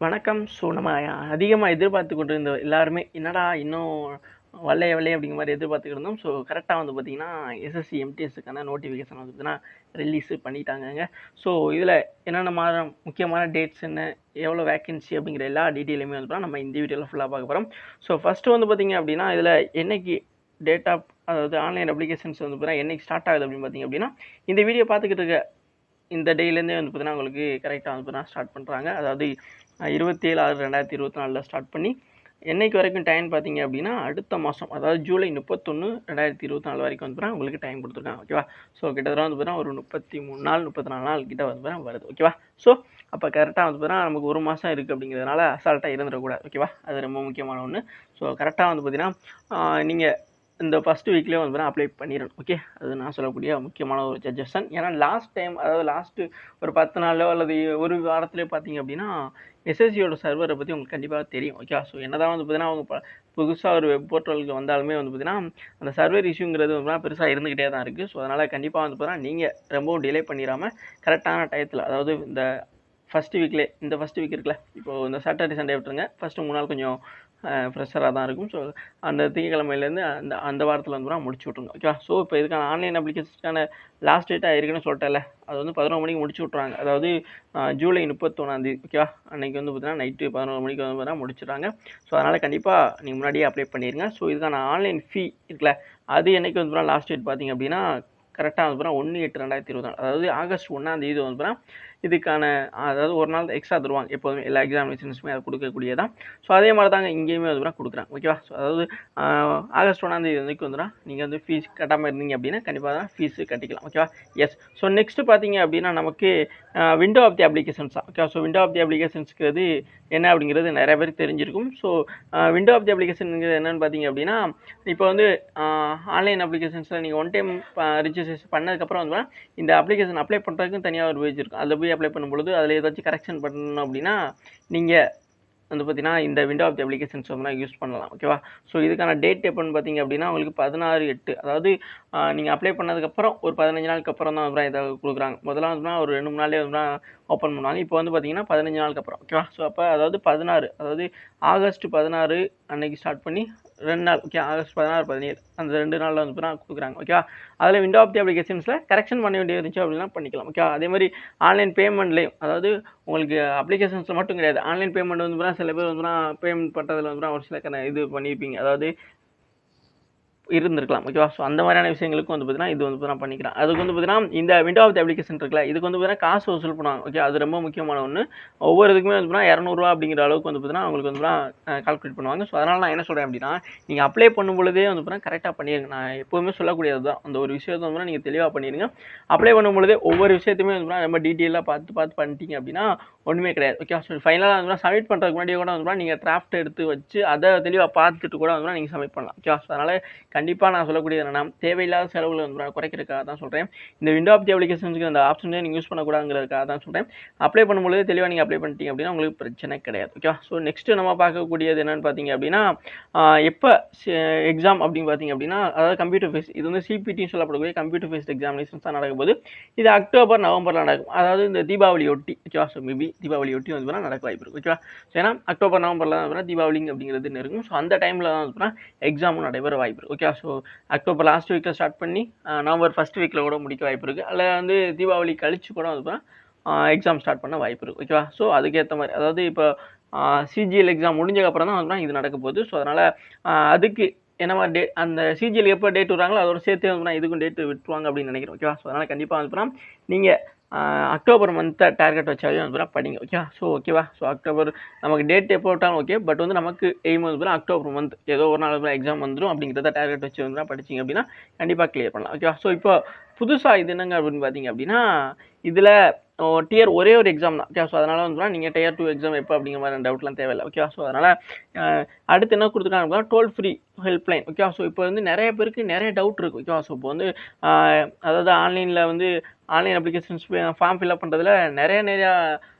வணக்கம். ஸோ நம்ம அதிகமா எதிர்பார்த்து கொண்டிருந்த எல்லாருமே, என்னடா இன்னும் வரலையே வரலையே அப்படிங்கிற மாரி எதிர்பார்த்துக்கிட்டு இருந்தோம். ஸோ கரெக்ட்டா வந்து பார்த்தீங்கன்னா, எஸ்எஸ்சி, எம்டிஎஸ்ஸுக்கான நோட்டிஃபிகேஷன் வந்து பார்த்தீங்கன்னா, ரிலீஸு பண்ணிட்டாங்கங்க. ஸோ இதில என்னென்ன முக்கியமான டேட்ஸ் என்ன, எவ்வளோ வேக்கன்சி அப்படிங்கிற எல்லா டீட்டெயிலுமே வந்து பார்த்தீங்கன்னா, நம்ம இந்த வீடியோல ஃபுல்லா பார்க்க போறோம். ஸோ ஃபர்ஸ்ட்டு வந்து பார்த்தீங்க அப்படின்னா, இதில என்னைக்கு டேட் ஆஃப் அதாவது ஆன்லைன் அப்ளிகேஷன்ஸ் வந்து பார்த்தீங்கன்னா, என்னைக்கு ஸ்டார்ட் ஆகுது அப்படின்னு பார்த்தீங்க அப்படின்னா, இந்த வீடியோ பார்த்துக்கிட்டு இருக்க இந்த டேலேருந்தே வந்து பார்த்தீங்கன்னா, உங்களுக்கு கரெக்ட்டா வந்து பார்த்தீங்கன்னா ஸ்டார்ட் பண்ணுறாங்க. அதாவது 27/6/2024ல ஸ்டார்ட் பண்ணி, என்னைக்கு வரைக்கும் டைம் பார்த்தீங்க அப்படின்னா, அடுத்த மாதம் அதாவது ஜூலை 31, 2024 வரைக்கும் வந்து பார்த்தீங்கன்னா, உங்களுக்கு டைம் கொடுத்துருக்காங்க. ஓகேவா? ஸோ கிட்டத்தட்ட வந்து பார்த்தீங்கன்னா, ஒரு 33 நாள், 34 நாள் கிட்ட வந்து பார்த்தீங்கன்னா வருது. ஓகேவா? ஸோ அப்போ கரெக்ட்டா வந்து பார்த்தீங்கன்னா, நமக்கு 1 மாதம் இருக்குது அப்படிங்கிறதுனால அசால்ட்டா இருந்துடக்கூடாது. ஓகேவா? அது ரொம்ப முக்கியமான ஒண்ணு. ஸோ கரெக்ட்டா வந்து பார்த்தீங்கன்னா, நீங்க இந்த ஃபர்ஸ்ட் வீக்லேயே வந்து பார்த்தீங்கன்னா அப்ளை பண்ணிடணும். ஓகே, அது நான் சொல்லக்கூடிய முக்கியமான ஒரு சஜஷன். ஏன்னா லாஸ்ட் டைம் அதாவது லாஸ்ட்டு ஒரு 10 நாளோ அல்லது ஒரு வாரத்திலேயோ பார்த்தீங்க அப்படின்னா, எஸ்எஸ்சியோட சர்வரை பற்றி உங்களுக்கு கண்டிப்பாக தெரியும். ஓகேவா? ஸோ என்னதான் வந்து பார்த்தீங்கன்னா, அவங்க புதுசா ஒரு வெப் போர்ட்டலுக்கு வந்தாலுமே வந்து பார்த்தீங்கன்னா, அந்த சர்வர் இஷ்யூங்கிறது வந்து பார்த்தீங்கன்னா பெருசா இருந்துகிட்டே தான் இருக்குது. ஸோ அதனால் கண்டிப்பாக வந்து பார்த்தீங்கன்னா, நீங்க ரொம்பவும் டிலே பண்ணிறாம கரெக்டான டயத்தில் அதாவது இந்த ஃபர்ஸ்ட் வீக்லேயே இந்த ஃபர்ஸ்ட் வீக் இருக்குல்ல, இப்போ இந்த சாட்டர்டே, சண்டே விட்டுருங்க. ஃபர்ஸ்ட்டு 3 நாள் கொஞ்சம் ஃப்ரெஷ்ஷராக தான் இருக்கும். ஸோ அந்த திங்கட்கிழமையிலேருந்து அந்த அந்த வாரத்தில் வந்து முடிச்சு விட்ருங்க. ஓகேவா? ஸோ இப்போ இதுக்கான ஆன்லைன் அப்ளிகேஷனுக்கான லாஸ்ட் டேட்டாக இருக்குன்னு சொல்லிட்டேன்ல, அது வந்து 11 மணிக்கு முடிச்சு விட்ருவாங்க. அதாவது ஜூலை 31 ஓகேவா? அன்னைக்கு வந்து பார்த்தீங்கன்னா, நைட்டு 11 மணிக்கு வந்து பார்த்தீங்கன்னா முடிச்சுட்டாங்க. ஸோ அதனால் கண்டிப்பாக நீங்கள் முன்னாடியே அப்ளை பண்ணிடுங்க. ஸோ இதுக்கான ஆன்லைன் ஃபீ இருக்குல்ல, அது என்னைக்கு வந்து லாஸ்ட் டேட் பார்த்தீங்க அப்படின்னா, கரெக்டாக வந்து 1/8/2024 அதாவது ஆகஸ்ட் 1 தேதி வந்து இதுக்கான அதாவது ஒரு நாள் எக்ஸ்ட்ரா தருவாங்க. எப்போதுமே எல்லா எக்ஸாமினேஷன்ஸுமே அதை கொடுக்கக்கூடியதான். ஸோ அதே மாதிரி தாங்க இங்கேயுமே வந்து கொடுக்குறாங்க. ஓகேவா? ஸோ அதாவது ஆகஸ்ட் 1 தேதி வரைக்கும் வந்துன்னா நீங்கள் வந்து ஃபீஸ் கட்டாமல் இருந்தீங்க அப்படின்னா கண்டிப்பாக தான் ஃபீஸு கட்டிக்கலாம். ஓகேவா? எஸ். ஸோ நெக்ஸ்ட்டு பார்த்தீங்க அப்படின்னா நமக்கு விண்டோ ஆஃப் தி அப்ளிகேஷன்ஸ் தான். ஓகேவா? ஸோ விண்டோ ஆஃப் தி அப்ளிகேஷன்ஸ்ங்கிறது என்ன அப்படிங்கிறது நிறைய பேருக்கு தெரிஞ்சிருக்கும். ஸோ விண்டோ ஆஃப் தி அப்ளிகேஷனுங்கிறது என்னென்னு பார்த்தீங்க அப்படின்னா, இப்போ வந்து ஆன்லைன் அப்ளிகேஷன்ஸில் நீங்கள் ஒன் டைம் ரிஜிஸ்ட்ரேஷன் பண்ணதுக்கப்புறம் வந்து இந்த அப்ளிகேஷன் அப்ளை பண்ணுறதுக்கும் தனியாக ஒரு பேஜ் இருக்கும். அதில் போய் அப்ளை பண்ணும்பொழுது அதில் ஏதாச்சும் கரெக்ஷன் பண்ணணும் அப்படின்னா, நீங்கள் வந்து பார்த்தீங்கன்னா, இந்த விண்டோ ஆஃப் தி அப்ளிகேஷன்ஸ் வந்து யூஸ் பண்ணலாம். ஓகேவா? ஸோ இதுக்கான டேட் எப்போன்னு பார்த்தீங்க அப்படின்னா, உங்களுக்கு 16/8 அதாவது நீங்கள் அப்ளை பண்ணதுக்கப்புறம் ஒரு 15 நாளுக்கு அப்புறம் தான் வந்து இதை கொடுக்குறாங்க. முதல்ல வந்து ஒரு 2, 3 நாள்லேயே வந்து ஓப்பன் பண்ணுவாங்க. இப்போ வந்து பார்த்தீங்கன்னா 15 நாளுக்கு அப்புறம். ஓகேவா? ஸோ அப்போ அதாவது 16 அதாவது ஆகஸ்ட் 16 அன்னைக்கு ஸ்டார்ட் பண்ணி 2 நாள். ஓகே, ஆகஸ்ட் 16, 17 அந்த 2 நாளில் வந்து கொடுக்குறாங்க. ஓகேவா? அதில் விண்டோ ஆஃப் தி அப்ளிகேஷன்ஸில் கரெக்ஷன் பண்ண வேண்டியது இருந்துச்சு அப்படின்னா பண்ணிக்கலாம். ஓகேவா? அதே மாதிரி ஆன்லைன் பேமெண்ட்லேயும் அதாவது உங்களுக்கு அப்ளிகேஷன்ஸில் மட்டும் கிடையாது. ஆன்லைன் பேமெண்ட் வந்து சில பேர் வந்து பேமெண்ட் பண்ணுறதுல வந்து ஒரு சில இது பண்ணியிருப்பீங்க. அதாவது இருந்திருக்கலாம். ஓகேவா? ஸோ அந்த மாதிரியான விஷயங்களுக்கும் வந்து பார்த்தீங்கன்னா, இது வந்து பார்த்தீங்கன்னா பண்ணிக்கலாம். அதுக்கு வந்து பார்த்தீங்கன்னா, இந்த விண்டோ ஆஃப் தி அப்ளிகேஷன் இருக்குல்ல, இதுக்கு வந்து பார்த்தீங்கன்னா காசு வசூல் பண்ணுவாங்க. ஓகே, அது ரொம்ப முக்கியமான ஒன்று. ஒவ்வொரு இதுக்குமே வந்து பார்த்தீங்கன்னா ரூ. 200 அப்படிங்கிற அளவுக்கு வந்து பார்த்தீங்கன்னா, அவங்களுக்கு வந்து கால்குலேட் பண்ணுவாங்க. ஸோ அதனால் நான் என்ன சொல்கிறேன் அப்படின்னா, நீங்கள் அப்ளை பண்ணும் பொழுதே வந்து பார்த்தீங்கன்னா கரெக்டாக பண்ணிடுங்க. நான் எப்போவுமே சொல்லக்கூடியது தான். அந்த ஒரு விஷயத்தை வந்து நீங்கள் தெளிவாக பண்ணிடுங்க. அப்ளை பண்ணும் பொழுதே ஒவ்வொரு விஷயத்தையுமே வந்து பார்த்தீங்கன்னா ரொம்ப டீட்டெயிலாக பார்த்து பண்ணிட்டீங்க அப்படின்னா ஒன்றுமே கிடையாது. ஓகே, ஸோ ஃபைனலாக வந்து சப்மிட் பண்ணுறதுக்கு முன்னாடியே கூட வந்து நீங்கள் டிராஃப்ட் எடுத்து வச்சு அதை தெளிவாக பார்த்துட்டு கூட வந்து நீங்கள் சப்மிட் பண்ணலாம். ஓகே, ஸோ அதனால் கண்டிப்பாக நான் சொல்லக்கூடியது என்னன்னா, தேவையில்லாத செலவுகளை வந்து குறைக்கிறதுக்காக தான் சொல்கிறேன். இந்த விண்டோ ஆஃப் தி அப்ளிகேஷன்ஸ்க்கு அந்த ஆப்ஷனே நீங்கள் யூஸ் பண்ணக்கூடாதுங்கிறதுக்காக தான் சொல்கிறேன். அப்ளை பண்ணும்போது தெளிவாக நீங்கள் அப்ளை பண்ணிட்டீங்க அப்படின்னா உங்களுக்கு பிரச்சனை கிடையாது. ஓகே, ஸோ நெக்ஸ்ட்டு நம்ம பார்க்கக்கூடியது என்னென்னு பார்த்தீங்க அப்படின்னா, எப்போ எக்ஸாம் அப்படின்னு பார்த்தீங்க அப்படின்னா, அதாவது கம்ப்யூட்டர் பேஸ்ட் இது வந்து சிபிடின்னு சொல்லப்படக்கூடிய கம்ப்யூட்டர் பேஸ்ட் எக்ஸாமினேஷன்ஸ் தான் நடக்கும்போது இது அக்டோபர், நவம்பரில் நடக்கும். அதாவது இந்த தீபாவளி ஒட்டி. ஓகேவா? ஸோ மேபி தீபாவளி ஒட்டி வந்து நடக்க வாய்ப்பு இருக்குது. ஓகேவா? ஏன்னா அக்டோபர், நவம்பரில் தான் தீபாவளி அப்படிங்கிறது நெருங்கும். ஸோ அந்த டைமில் தான் வந்து எக்ஸாமும் நடைபெற வாய்ப்பு இருக்குது. ஓகே, ஸோ அக்டோபர் லாஸ்ட் வீக்கில் ஸ்டார்ட் பண்ணி நவம்பர் ஃபர்ஸ்ட் வீக்கில் கூட முடிக்க வாய்ப்பு இருக்குது. அதில் வந்து தீபாவளி கழிச்சு கூட வந்து எக்ஸாம் ஸ்டார்ட் பண்ண வாய்ப்பு இருக்குது. ஓகேவா? ஸோ அதுக்கேற்ற மாதிரி அதாவது இப்போ சிஜிஎல் எக்ஸாம் முடிஞ்சக்கப்புறம் தான் வந்து இது நடக்க போகுது. ஸோ அதனால் அதுக்கு என்ன மாதிரி அந்த சிஜிஎல் எப்போ டேட் விடுறாங்களோ அதோட சேர்த்து வந்து இதுக்கும் டேட் விட்டுருவாங்க அப்படின்னு நினைக்கிறேன். ஓகேவா? ஸோ அதனால் கண்டிப்பாக வந்து நீங்கள் அக்டோபர் மந்த்தை டார்கெட் வச்சாவே வந்து படிங்க. ஓகேவா? ஸோ ஓகேவா? ஸோ அக்டோபர் நமக்கு டேட் எப்போ விட்டாலும் ஓகே, பட் வந்து நமக்கு எய்ம் வந்து அக்டோபர் மந்த் ஏதோ ஒரு நாள் எக்ஸாம் வந்துடும் அப்படிங்கிறத டார்கெட் வச்சு வந்து படிச்சிங்க அப்படின்னா கண்டிப்பாக கிளியர் பண்ணலாம். ஓகேவா? ஸோ இப்போ புதுசாக இது என்னங்க அப்படின்னு பார்த்தீங்க அப்படின்னா, இதில் டியர் ஒரே ஒரு எக்ஸாம் தான். ஓகே, ஸோ அதனால் வந்து நீங்கள் டியர் 2 எக்ஸாம் எப்போ அப்படிங்கிற மாதிரி டவுட்லாம் தேவையில்லை. ஓகேவா? ஸோ அதனால் அடுத்து என்ன கொடுத்துருக்காங்க அப்படின்னா டோல் ஃப்ரீ ஹெல்ப்லைன். ஓகேவா? ஸோ இப்போ வந்து நிறைய பேருக்கு நிறைய டவுட் இருக்குது. ஓகேவா? ஸோ இப்போ வந்து அதாவது ஆன்லைனில் வந்து ஆன்லைன் அப்ளிகேஷன்ஸ் ஃபார்ம் ஃபில்அப் பண்ணுறதுல நிறையா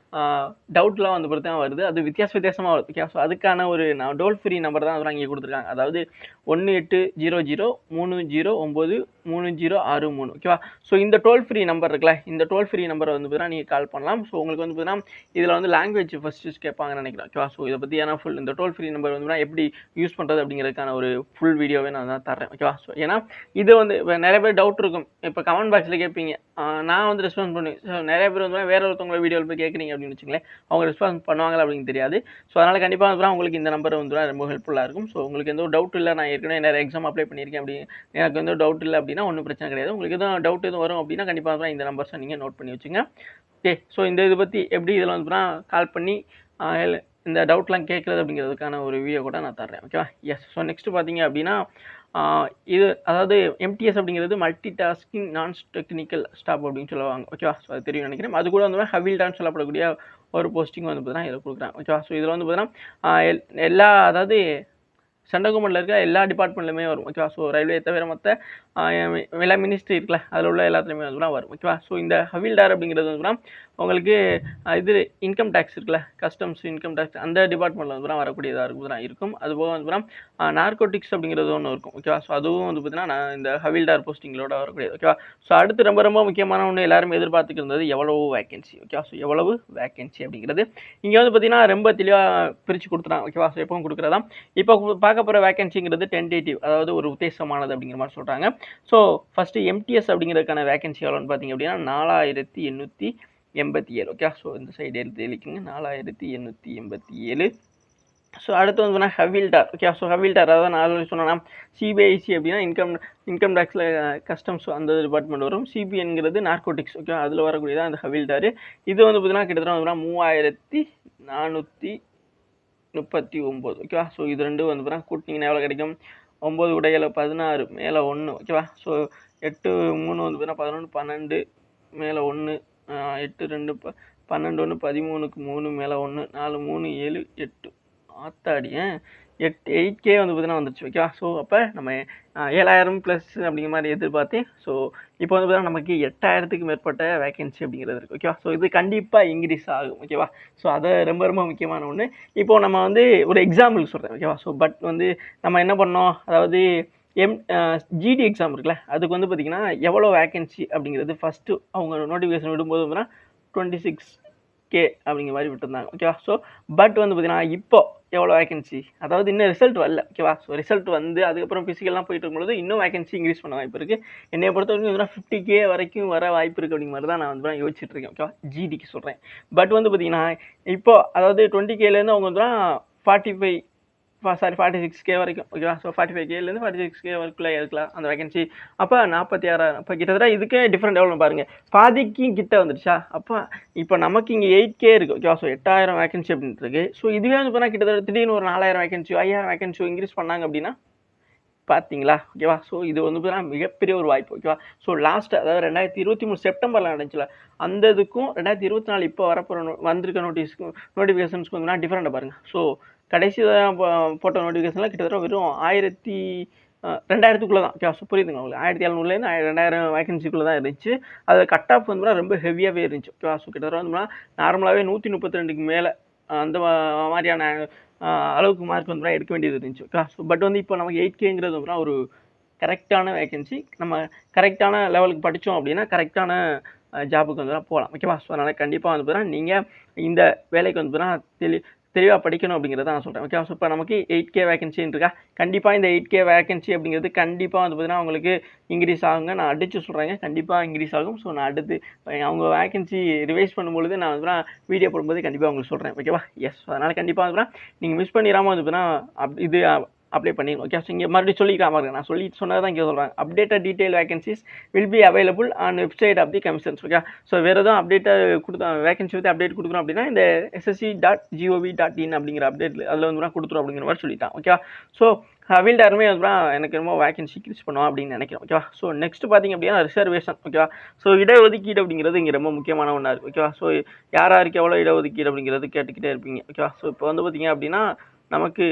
டவுட்லாம் வந்து பொறுத்து தான் வருது. அது வித்தியாசமாக வருது. ஓகே, ஸோ அதுக்கான ஒரு டோல் ஃப்ரீ நம்பர் தான் வந்து இங்கே கொடுத்துருக்காங்க. அதாவது 1800-3063 ஓகேவா. ஸோ இந்த டோல் ஃப்ரீ நம்பர் இருக்குல்ல, இந்த டோல் ஃப்ரீ நம்பரை வந்து பார்த்தீங்கன்னா நீங்கள் கால் பண்ணலாம். ஸோ உங்களுக்கு வந்து பார்த்தீங்கன்னா இதில் வந்து லாங்குவேஜ் ஃபஸ்ட்டு கேட்பாங்கன்னு நினைக்கிறேன். ஓகேவா. ஸோ இதை பற்றி ஏன்னா ஃபுல் இந்த டோல் ஃப்ரீ நம்பர் வந்து எப்படி யூஸ் பண்ணுறது அப்படிங்கிறதுக்கான ஒரு ஃபுல் வீடியோவே நான் தான் தரேன். ஓகேவா. ஸோ ஏன்னா இது வந்து இப்போ நிறைய பேர் டவுட் இருக்கும். இப்போ கமெண்ட் பாக்ஸில் கேட்பீங்க, நான் வந்து ரெஸ்பான்ஸ் பண்ணுவேன். ஸோ நிறைய பேர் வந்து வேற ஒருத்தவங்கள வீடியோவில் போய் கேட்குறீங்க அப்படின்னு வச்சுங்களேன், அவங்க ரெஸ்பான்ஸ் பண்ணுவாங்களா அப்படின்னு தெரியாது. ஸோ அதனால் கண்டிப்பாக வந்து உங்களுக்கு இந்த நம்பர் வந்து ரொம்ப ஹெல்ப்ஃபுல்லாக இருக்கும். ஸோ உங்களுக்கு எந்த ஒரு டவுட் இல்லை, நான் ஏற்கனவே நிறைய எக்ஸாம் அப்ளை பண்ணியிருக்கேன் அப்படி எனக்கு எந்த டவுட் இல்லை அப்படின்னா ஒன்றும் பிரச்சனை கிடையாது. உங்களுக்கு எதுவும் டவுட் எதுவும் வரும் அப்படின்னா கண்டிப்பாக இந்த நம்பர்ஸை நீங்கள் நோட் பண்ணி வச்சுங்க. ஓகே. ஸோ இந்த இதை பற்றி எப்படி இதில் வந்து கால் பண்ணி இந்த டவுட்லாம் கேட்குறது அப்படிங்கிறதுக்கான ஒரு வீடியோ கூட நான் தர்றேன். ஓகேவா. எஸ். ஸோ நெக்ஸ்ட்டு பார்த்தீங்க அப்படின்னா இது அதாவது எம்டிஎஸ் அப்படிங்கிறது மல்டி டாஸ்கிங் நான் டெக்னிக்கல் ஸ்டாப் அப்படின்னு சொல்லுவாங்க. ஓகேவா. ஸோ அது தெரியும் நினைக்கிறேன். அது கூட வந்து ஹவில்டான்னு சொல்லப்படக்கூடிய ஒரு போஸ்டிங் வந்து பார்த்தீங்கன்னா இதில் கொடுக்குறாங்க. ஓகேவா. ஸோ இதில் வந்து பார்த்தீங்கன்னா எல்லா அதாவது சென்ட்ரல் கவர்மெண்ட்டில் இருக்க எல்லா டிபார்ட்மெண்ட்லையுமே வரும். ஓகேவா. ஸோ ரயில்வே தவிர மற்ற எல்லா மினிஸ்ட்ரி இருக்குல்ல, அதில் உள்ள எல்லாத்துலேயுமே வந்து வரும். ஓகேவா. ஸோ இந்த ஹவில்டார் அப்படிங்கிறது வந்து உங்களுக்கு இது இன்கம் டேக்ஸ் இருக்குல்ல, கஸ்டம்ஸ் இன்கம் டேக்ஸ் அந்த டிபார்ட்மெண்ட்டில் வந்து வரக்கூடியதாக இருக்கும். அதுபோக வந்து நார்கோட்டிக்ஸ் அப்படிங்கிறது ஒன்று இருக்கும். ஓகேவா. ஸோ அதுவும் வந்து பார்த்தீங்கன்னா இந்த ஹவில்டார் போஸ்டிங்களோட வரக்கூடியது. ஓகேவா. ஸோ அடுத்து ரொம்ப ரொம்ப முக்கியமான ஒன்று எல்லாருமே எதிர்பார்த்துட்டு இருந்தது எவ்வளவு வேகன்சி. ஓகேவா. ஸோ எவ்வளவு வேகன்சி அப்படிங்கிறது இங்கே வந்து பார்த்தீங்கன்னா ரொம்ப தெளிவாக பிரித்து கொடுத்துறாங்க. ஓகேவா. ஸோ எப்பவும் கொடுக்குறதா இப்போ பார்க்க போகிற வேகன்சிங்கிறது டென்டேட்டிவ், அதாவது ஒரு உத்தேசமானது அப்படிங்கிற மாதிரி சொல்கிறாங்க. ஸோ ஃபஸ்ட்டு எம்டிஎஸ் அப்படிங்கிறதுக்கான வேகன்சி எவ்வளோன்னு பார்த்தீங்க அப்படின்னா 4887. ஓகே. ஸோ இந்த சைடு எடுத்து எழுதிக்கிங்க 4887. ஸோ அடுத்து வந்து ஹவில்டார். ஓகே. ஸோ ஹவில்டார் அதாவது நான் ஆல்ரெடி சொன்னேன்னா சிபிஐசி அப்படின்னா இன்கம் டேக்ஸில் கஸ்டம்ஸ் அந்த டிபார்ட்மெண்ட் வரும். சிபிஎன்கிறது நார்கோட்டிக்ஸ். ஓகே. அதில் வரக்கூடியதான் அந்த ஹவில்டார். இது வந்து பார்த்தீங்கன்னா கிட்டத்தட்ட வந்து 3439. ஓகேவா. ஸோ இது ரெண்டு வந்து பார்த்தீங்கன்னா கூட்டிங்கன்னா எவ்வளோ கிடைக்கும்? 9 கூட 7 16 மேலே 1. ஓகேவா. ஸோ 8 3 வந்து பார்த்தீங்கன்னா 11 12 மேலே 1 8 2 12 1 13க்கு 3 மேலே 1 4 3 7 8 ஆத்தாடி 8K வந்து பார்த்தீங்கன்னா வந்துருச்சு. ஓகேவா. ஸோ அப்போ நம்ம 7000 ப்ளஸ் அப்படிங்கிற மாதிரி எதிர்பார்த்தேன். ஸோ இப்போ வந்து பார்த்தீங்கன்னா நமக்கு 8000க்கு மேற்பட்ட வேகன்சி அப்படிங்கிறது இருக்குது. ஓகேவா. ஸோ இது கண்டிப்பாக இன்க்ரீஸ் ஆகும். ஓகேவா. ஸோ அது ரொம்ப ரொம்ப முக்கியமான ஒன்று. இப்போது நம்ம வந்து ஒரு எக்ஸாம்பிள் சொல்கிறேன். ஓகேவா. ஸோ பட் வந்து நம்ம என்ன பண்ணோம், அதாவது ஜிடி எக்ஸாம் இருக்குல்ல, அதுக்கு வந்து பார்த்திங்கன்னா எவ்வளோ வேகன்சி அப்படிங்கிறது ஃபஸ்ட்டு அவங்க நோட்டிஃபிகேஷன் விடும்போது வந்து 26K அப்படிங்கிற மாதிரி விட்டுருந்தாங்க. ஓகேவா. ஸோ பட் வந்து பார்த்திங்கன்னா இப்போ எவ்வளோ வேகன்சி, அதாவது இன்னும் ரிசல்ட் வரல. ஓகேவா. ஸோ ரிசல்ட் வந்து அதுக்கப்புறம் ஃபிசிக்கல்லாம் போயிட்டு இருக்கும்போது இன்னும் வேகன்சி இன்க்ரீஸ் பண்ண வாய்ப்பு இருக்குது. என்னை பொறுத்த வரைக்கும் 50K வரைக்கும் வர வாய்ப்பு இருக்குது அப்படிங்கிற மாதிரி தான் நான் வந்து யோசிச்சுட்டு இருக்கேன். ஓகேவா. ஜிடிக்கு சொல்கிறேன். பட் வந்து பார்த்திங்கன்னா இப்போ அதாவது 20Kலேருந்து அவங்க வந்து 46K வரைக்கும். ஓகேவா. ஸோ 45Kலேருந்து 46K வரைக்குள்ளே இருக்கலாம் அந்த வேகன்சி. அப்போ 46,000. அப்போ கிட்டத்தட்ட இதுக்கே டிஃப்ரெண்ட் எவ்வளோ பாருங்கள், பாதிக்கும் கிட்ட வந்துடுச்சா. அப்போ இப்போ நமக்கு இங்கே 8K இருக்குது. ஓகேவா. ஸோ 8000 வேகன்சி அப்படின்ட்டு இருக்குது. ஸோ இதுவே வந்து பார்த்தா கிட்டத்தட்ட திடீர்னு ஒரு 4000 வேகன்சியோ 5000 வேகன்சியோ இன்க்ரீஸ் பண்ணாங்க அப்படின்னா பார்த்தீங்களா. ஓகேவா. ஸோ இது வந்து பார்த்தீங்கன்னா மிகப்பெரிய ஒரு வாய்ப்பு. ஓகேவா. ஸோ லாஸ்ட் அதாவது 2023 செப்டம்பரில் நடந்துச்சுல, அந்த இதுக்கும் 2024 இப்போ வரப்போகிற வந்திருக்க நோட்டிஃபிகேஷன்ஸ்க்கு வந்து டிஃப்ரெண்ட்டாக பாருங்கள். ஸோ கடைசி போட்ட நோட்டிஃபிகேஷனில் கிட்டத்தட்ட வெறும் 2000க்குள்ளே தான். ஓகே. ஸோ புரியுதுங்க உங்களுக்கு, 1700லேருந்து 2000 வேகன்சிக்குள்ளே தான் இருந்துச்சு. அது கட் ஆஃப் வந்து ரொம்ப ஹெவியாகவே இருந்துச்சு. ஓகே. ஸோ கிட்டத்தட்ட வந்து நார்மலாகவே 132க்கு மேலே அந்த மாதிரியான அளவுக்கு மார்க் வந்து எடுக்க வேண்டியது இருந்துச்சு. ஓகே. ஸோ பட் வந்து இப்போ நமக்கு 8Kங்கிறது வந்து ஒரு கரெக்டான வேகன்சி. நம்ம கரெக்டான லெவலுக்கு படித்தோம் அப்படின்னா கரெக்டான ஜாபுக்கு வந்து போகலாம். ஓகேவா. ஸோ அதனால் கண்டிப்பாக வந்து பார்த்தீங்கன்னா நீங்கள் இந்த வேலைக்கு வந்து பார்த்தீங்கன்னா தெளிவாக படிக்கணும் அப்படிங்கிறத நான் சொல்கிறேன். ஓகே. ஸோ இப்போ நமக்கு 8K வேகன்சின்னு இருக்கா, கண்டிப்பாக இந்த 8K வேகன்சி அப்படிங்கிறது கண்டிப்பாக வந்து பார்த்தீங்கன்னா உங்களுக்கு இன்க்ரீஸ் ஆகுங்க. நான் அடித்து சொல்கிறேங்க, கண்டிப்பாக இன்க்ரீஸ் ஆகும். ஸோ நான் அடுத்து அவங்க வேகன்சி ரிவைஸ் பண்ணும்பொழுது நான் வந்து வீடியோ போடும்போது கண்டிப்பாக உங்களுக்கு சொல்கிறேன். ஓகேவா. எஸ். அதனால் கண்டிப்பாக வந்து நீங்கள் மிஸ் பண்ணிடாமல் வந்து பார்த்தீங்கன்னா இது அப்ளை பண்ணிடுங்க. ஓகே. ஸோ இங்கே மறுபடியும் சொல்லிக்காம இருக்கேன், நான் சொன்னது தான் இங்கே சொல்கிறேன். Updated detail vacancies will be available on website of the commissions. Okay. So வேறு எதுவும் அப்டேட்டை வேகன்சி வந்து அப்டேட் கொடுக்கணும் அப்படின்னா இந்த ssc.gov.in அப்படிங்கிற அப்டேட் அதில் வந்து கொடுத்துரும் அப்படிங்கிற மாதிரி சொல்லிட்டான். ஓகேவா. ஸோ ஹவில்டாருமே வந்து எனக்கு ரொம்ப வேகன்சி இன்க்ரீஸ் பண்ணுவோம் அப்படின்னு நினைக்கிறேன். ஓகேவா. ஸோ நெக்ஸ்ட் பார்த்தீங்க அப்படின்னா ரிசர்வேஷன். ஓகேவா. ஸோ இடஒதுக்கீடு அப்படிங்கிறது இங்கே ரொம்ப முக்கியமான ஒன்றா இருக்குது. ஓகேவா. ஸோ யாருக்கு எவ்வளோ இடஒதுக்கீடு அப்படிங்கிறது கேட்டுக்கிட்டே இருப்பீங்க. ஓகேவா. ஸோ இப்போ வந்து பார்த்தீங்க அப்படின்னா நமக்கு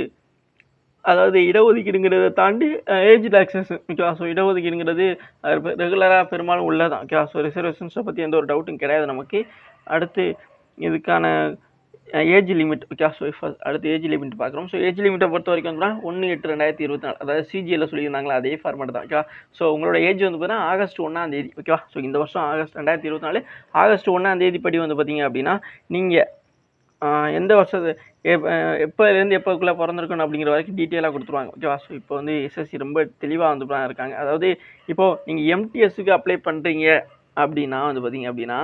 அதாவது இடஒதுக்கீடுங்கிறத தாண்டி ஏஜ் ரிலாக்ஸேஷன். ஓகேவா. ஸோ இடஒதுக்கீடுங்கிறது ரெகுலராக பெரும்பாலும் உள்ளதான். ஓகேவா. ஸோ ரிசர்வேஷன்ஸை பற்றி எந்த ஒரு டவுட்டும் கிடையாது நமக்கு. அடுத்து இதுக்கான ஏஜ் லிமிட் ஓகே. ஸோ அடுத்து ஏஜ் லிமிட் பார்க்குறோம். ஸோ ஏஜ் லிமிட்டை பொறுத்த வரைக்கும் வந்து 1/8/2024 அதாவது சிஜிஎல்ல சொல்லியிருந்தாங்களா அதே ஃபார்மேட் தான் ஓகேவா. ஸோ உங்களோட ஏஜ் வந்து பார்த்தீங்கன்னா ஆகஸ்ட் 1 ஓகேவா. ஸோ இந்த வருஷம் ஆகஸ்ட் 2024 ஆகஸ்ட் 1 படி வந்து பார்த்தீங்க அப்படின்னா நீங்கள் எந்த வருஷத்து எப்போலேருந்து எப்போக்குள்ளே பிறந்திருக்கணும் அப்படிங்கிற வரைக்கும் டீட்டெயிலாக கொடுத்துருவாங்க ஓகேவா. ஸோ இப்போ வந்து எஸ்எஸ்சி ரொம்ப தெளிவாக வந்து இருக்காங்க. அதாவது இப்போது நீங்கள் எம்டிஎஸ்க்கு அப்ளை பண்ணுறீங்க அப்படின்னா வந்து பார்த்தீங்க அப்படின்னா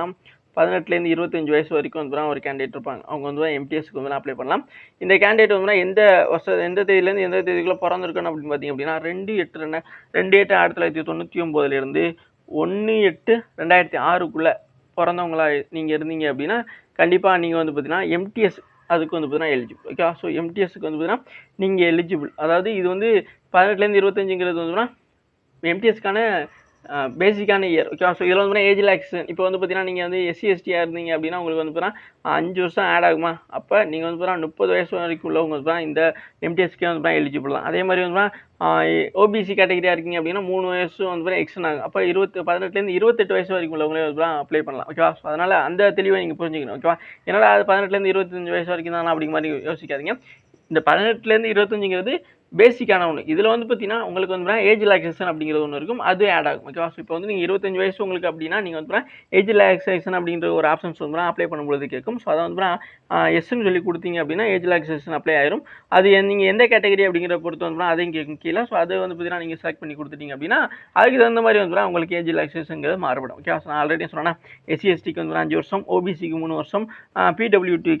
18லேருந்து 25 வயசு வரைக்கும் வந்து ஒரு கேண்டிடேட் இருப்பாங்க. அவங்க வந்து எம்டிஎஸ்க்கு வந்து அப்ளை பண்ணலாம். இந்த கேண்டிடேட் வந்து எந்த வருஷம் எந்த தேதியிலேருந்து எந்த தேதிக்குள்ளே பிறந்திருக்கணும் அப்படின்னு பார்த்தீங்க அப்படின்னா 2/8/1999 1/8/2006 பிறந்தவங்களா நீங்கள் இருந்தீங்க அப்படின்னா கண்டிப்பாக நீங்கள் வந்து பார்த்தீங்கன்னா எம்டிஎஸ் அதுக்கு வந்து பார்த்தீங்கன்னா எலிஜிபிள் ஓகே. ஸோ எம்டிஎஸ்க்கு வந்து பார்த்தீங்கன்னா நீங்கள் எலிஜிபிள். அதாவது இது வந்து 18லேருந்து 25ங்கிறது வந்து எம்டிஎஸ்க்கான பேசிக்கான இயர் ஓகே. ஸோ இதில் வந்து ஏஜ் ரிலாக்ஸேஷன் இப்போ வந்து பார்த்தீங்கன்னா நீங்கள் வந்து எஸ்சி எஸ்டியாக இருந்தீங்க அப்படின்னா உங்களுக்கு வந்து பார்த்தீங்கன்னா 5 வருஷம் ஆட் ஆகுமா. அப்போ நீங்கள் வந்து பார்த்தீங்கன்னா 30 வயசு வரைக்கும் உள்ளவங்க வந்து இந்த எம்டிஎஸ்க்கே வந்து எலிஜிபிள் தான். அதே மாதிரி வந்து ஓபிசி கேட்டகரியாக இருக்கீங்க அப்படின்னா 3 வயசு வந்து எக்ஸ்டன் ஆகும். அப்போ 18லேருந்து 28 வயசு வரைக்கும் உள்ளவங்களே வந்து அப்ளை பண்ணலாம் ஓகேவா. ஸோ அதனால் அந்த தெளிவை நீங்கள் புரிஞ்சுக்கணும் ஓகேவா. ஏன்னா அது 18லேருந்து 25 வயசு வரைக்கும் தானே அப்படிங்கிற மாதிரி யோசிக்காதீங்க. இந்த 18லேருந்து 25ங்கிறது பேசிக்கான ஒன்று. இதில் வந்து பார்த்தீங்கன்னா உங்களுக்கு வந்து ஏஜ் ரிலாக்ஸேஷன் அப்படிங்கிறது ஒன்று இருக்கும், அது ஆட் ஆகும் ஓகேவா. ஸோ இப்போ வந்து நீங்கள் 25 வயசு உங்களுக்கு அப்படின்னா நீங்கள் வந்து ஏஜ் ரிலாக்ஸேஷன் அப்படின்ற ஒரு ஆப்ஷன்ஸ் வந்து அப்ளை பண்ணும்போது கேட்கும். ஸோ அதை வந்து எஸ்ன்னு சொல்லி கொடுத்தீங்க அப்படின்னா ஏஜ் ரிலாக்ஸேஷன் அப்ளை ஆயிரும். அது நீங்கள் எந்த கேட்டகரி அப்படிங்கிற பொறுத்து வந்து அதையும் கேட்கும் கீழே. ஸோ அதை வந்து பார்த்தீங்கன்னா நீங்கள் செலக்ட் பண்ணி கொடுத்துட்டீங்க அப்படின்னா அதுக்கு தகுந்த மாதிரி வந்து உங்களுக்கு ஏஜ் ரிலாக்ஸேஷன்ங்கிறது மாறுபடும் ஓகே. ஸோ நான் ஆல்ரெடி சொன்னேன் எஸ்சி எஸ்டிக்கு வந்து 5 வருஷம், ஓபிசிக்கு 3 வருஷம், பிடபிள்யூடி